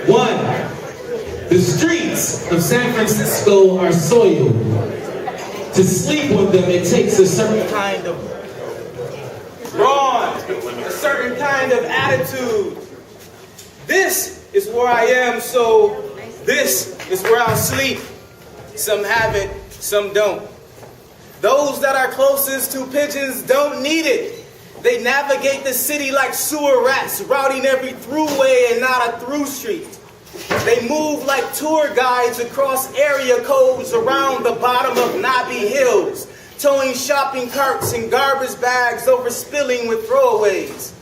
One, the streets of San Francisco are soiled. To sleep with them, it takes a certain kind of brawn, a certain kind of attitude. This is where I am, so this is where I'll sleep. Some have it, some don't. Those that are closest to pigeons don't need it. They navigate the city like sewer rats, routing every throughway and not a through street. They move like tour guides across area codes around the bottom of knobby hills, towing shopping carts and garbage bags overspilling with throwaways.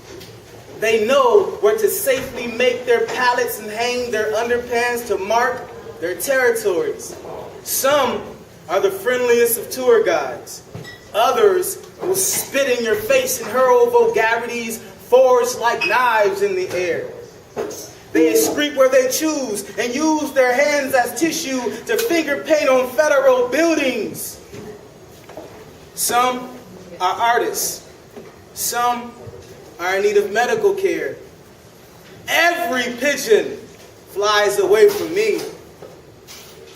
They know where to safely make their pallets and hang their underpants to mark their territories. Some are the friendliest of tour guides. Others will spit in your face and hurl vulgarities forged like knives in the air. They excrete where they choose and use their hands as tissue to finger paint on federal buildings. Some are artists. Some are in need of medical care. Every pigeon flies away from me.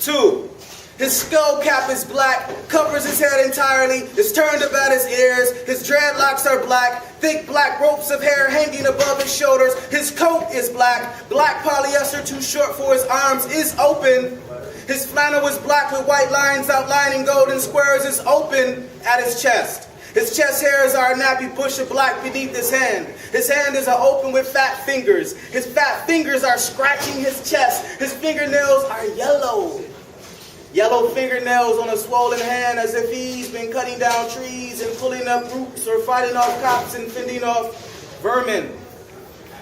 2. His skull cap is black, covers his head entirely, is turned about his ears, his dreadlocks are black, thick black ropes of hair hanging above his shoulders, his coat is black, black polyester too short for his arms is open, his flannel is black with white lines outlining golden squares is open at his chest. His chest hairs are a nappy bush of black beneath his hand. His hand is open with fat fingers. His fat fingers are scratching his chest. His fingernails are yellow. Yellow fingernails on a swollen hand as if he's been cutting down trees and pulling up roots or fighting off cops and fending off vermin.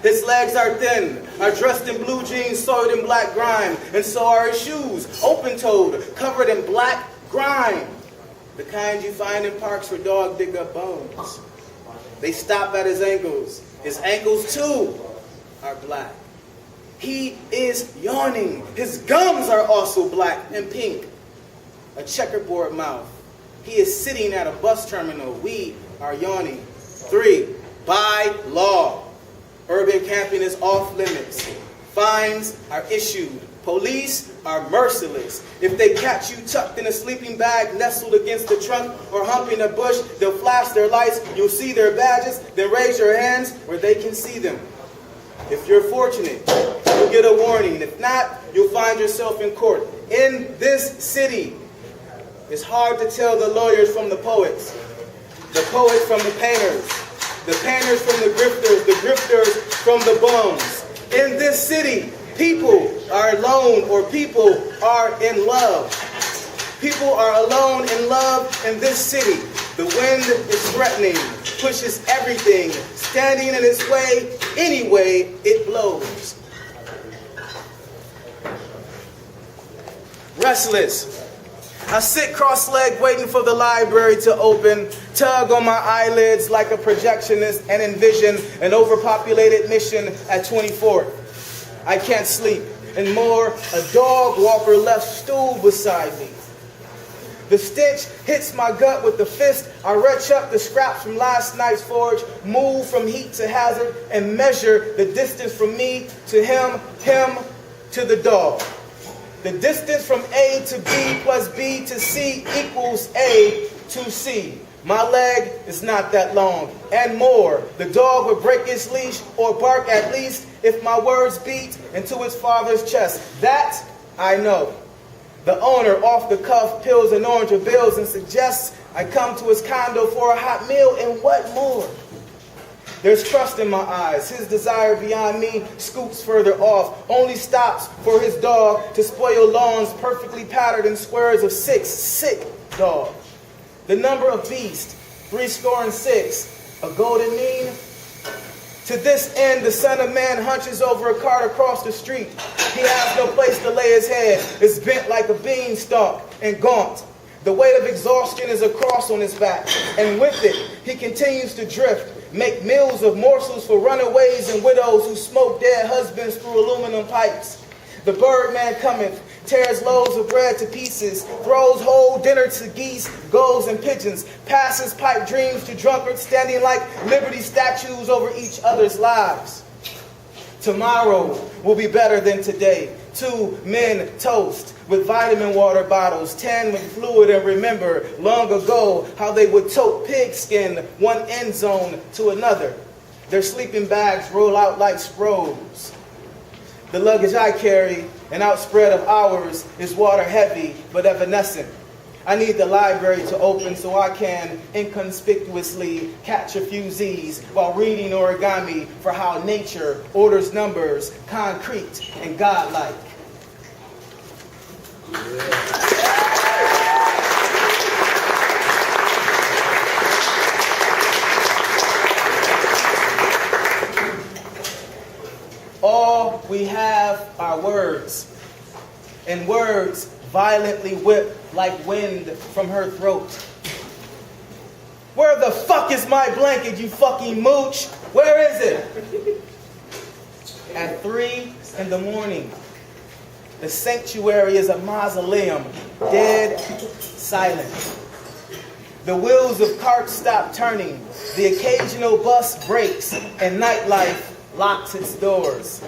His legs are thin, are dressed in blue jeans soiled in black grime, and so are his shoes, open-toed, covered in black grime. The kind you find in parks where dogs dig up bones. They stop at his ankles. His ankles, too, are black. He is yawning. His gums are also black and pink. A checkerboard mouth. He is sitting at a bus terminal. We are yawning. 3, by law. Urban camping is off limits. Fines are issued. Police are merciless. If they catch you tucked in a sleeping bag, nestled against the trunk, or humping a bush, they'll flash their lights, you'll see their badges, then raise your hands where they can see them. If you're fortunate, you'll get a warning. If not, you'll find yourself in court. In this city, it's hard to tell the lawyers from the poets from the painters from the grifters from the bums. In this city, people are alone or people are in love. People are alone in love in this city. The wind is threatening, pushes everything, standing in its way, any way it blows. Restless. I sit cross-legged waiting for the library to open, tug on my eyelids like a projectionist and envision an overpopulated mission at 24th. I can't sleep, and more, a dog walker left stool beside me. The stench hits my gut with the fist. I retch up the scraps from last night's forage, move from heat to hazard, and measure the distance from me to him to the dog. The distance from A to B plus B to C equals A to C. My leg is not that long. And more, the dog would break its leash or bark at least if my words beat into its father's chest. That I know. The owner, off the cuff, peels an orange of bills and suggests I come to his condo for a hot meal, and what more? There's trust in my eyes. His desire beyond me scoots further off, only stops for his dog to spoil lawns perfectly patterned in squares of 6 sick dogs. The number of beasts, 66, a golden mean. To this end, the Son of Man hunches over a cart across the street. He has no place to lay his head. It's bent like a beanstalk and gaunt. The weight of exhaustion is a cross on his back, and with it, he continues to drift, make meals of morsels for runaways and widows who smoke dead husbands through aluminum pipes. The Birdman cometh, tears loaves of bread to pieces, throws whole dinner to geese, gulls, and pigeons, passes pipe dreams to drunkards standing like liberty statues over each other's lives. Tomorrow will be better than today. 2 men toast with vitamin water bottles, 10 with fluid, and remember long ago how they would tote pigskin one end zone to another. Their sleeping bags roll out like scrolls. The luggage I carry, an outspread of hours, is water heavy but evanescent. I need the library to open so I can inconspicuously catch a few Z's while reading origami for how nature orders numbers, concrete and godlike. All we have are words, and words violently whip like wind from her throat. Where the fuck is my blanket, you fucking mooch? Where is it? At 3 in the morning, the sanctuary is a mausoleum, dead silent. The wheels of carts stop turning, the occasional bus brakes, and nightlife locks its doors.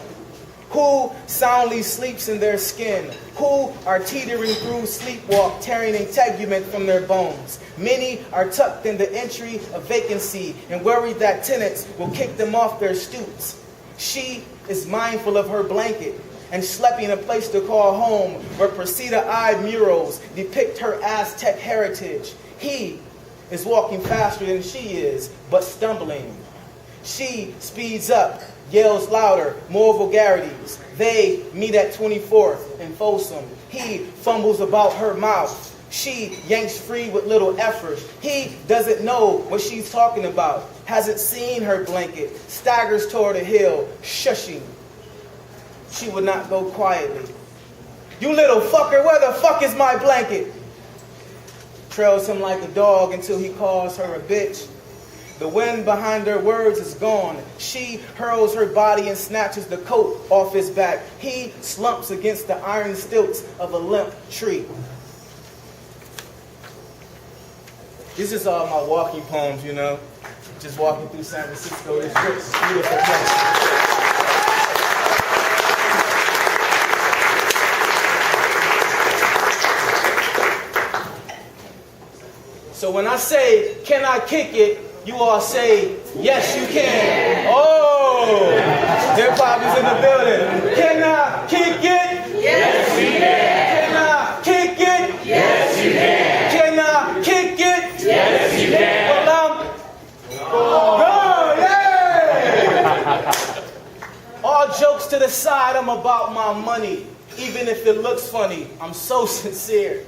Who soundly sleeps in their skin? Who are teetering through sleepwalk, tearing integument from their bones? Many are tucked in the entry of vacancy and worried that tenants will kick them off their stoops. She is mindful of her blanket and schlepping a place to call home where Precita-eyed murals depict her Aztec heritage. He is walking faster than she is, but stumbling. She speeds up, yells louder, more vulgarities. They meet at 24th and Folsom. He fumbles about her mouth. She yanks free with little effort. He doesn't know what she's talking about, hasn't seen her blanket, staggers toward a hill, shushing. She would not go quietly. You little fucker, where the fuck is my blanket? Trails him like a dog until he calls her a bitch. The wind behind her words is gone. She hurls her body and snatches the coat off his back. He slumps against the iron stilts of a limp tree. This is all my walking poems, you know. Just walking through San Francisco. This beautiful place. So when I say, can I kick it? You all say, yes you can. Oh, hip-hop is in the building. Can I kick it? Yes you can. Can I kick it? Yes you can. Can I kick it? Yes you can. Well, yeah! All jokes to the side, I'm about my money. Even if it looks funny, I'm so sincere.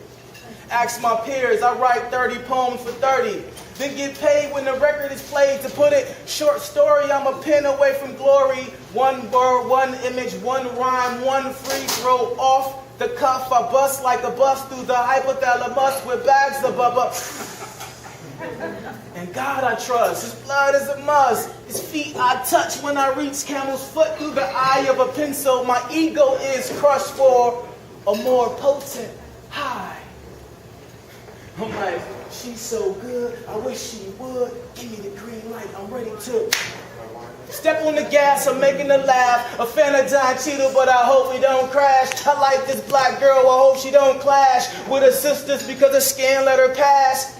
Ask my peers, I write 30 poems for 30. Then get paid when the record is played. To put it short story, I'm a pen away from glory. One word, one image, one rhyme, one free throw off the cuff. I bust like a bus through the hypothalamus with bags of bubba. And God I trust, His blood is a must. His feet I touch when I reach camel's foot through the eye of a pencil. My ego is crushed for a more potent high. I'm like, she's so good, I wish she would. Give me the green light, I'm ready to step on the gas, I'm making her laugh. A fan of Don Cheadle, but I hope we don't crash. I like this black girl, I hope she don't clash with her sisters because her skin let her pass.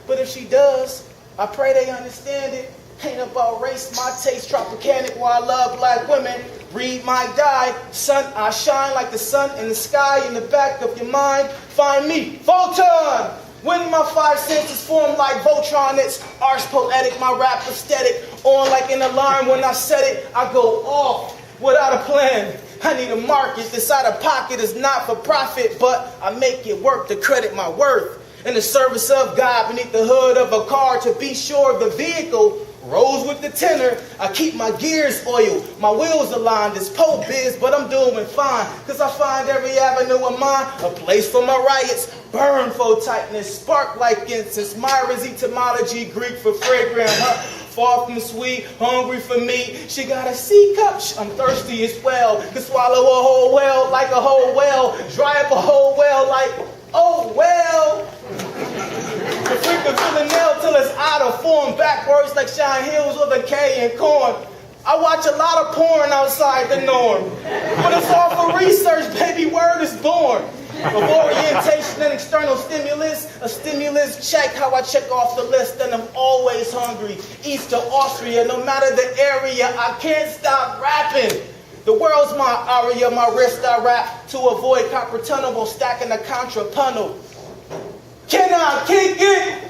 But if she does, I pray they understand it. Ain't about race, my taste Tropicanic while I love black women. Read my die, son, I shine like the sun in the sky. In the back of your mind, find me, Photon! When my 5 senses form like Voltron, it's arch poetic, my rap aesthetic. On like an alarm when I set it, I go off without a plan. I need a market, this out of pocket is not for profit, but I make it work to credit my worth. In the service of God beneath the hood of a car, to be sure the vehicle rolls with the tenor. I keep my gears oiled, my wheels aligned. It's Pope biz, but I'm doing fine, cause I find every avenue of mine a place for my riots. Burn for tightness, spark like incense. Myron's etymology, Greek for fragrant. Far from sweet, hungry for me. She got a C cup. I'm thirsty as well. Can swallow a whole whale like a whole whale. Dry up a whole whale like, oh well. The freak of Villanelle till it's out of form. Backwards like Shine Hills with a K and corn. I watch a lot of porn outside the norm. But it's all for research, baby, word is born. Of orientation and external stimulus, a stimulus check, how I check off the list, and I'm always hungry. East to Austria, no matter the area, I can't stop rapping. The world's my aria, my wrist I rap to avoid copper tunnel while stacking a contrapuntal. Can I kick it?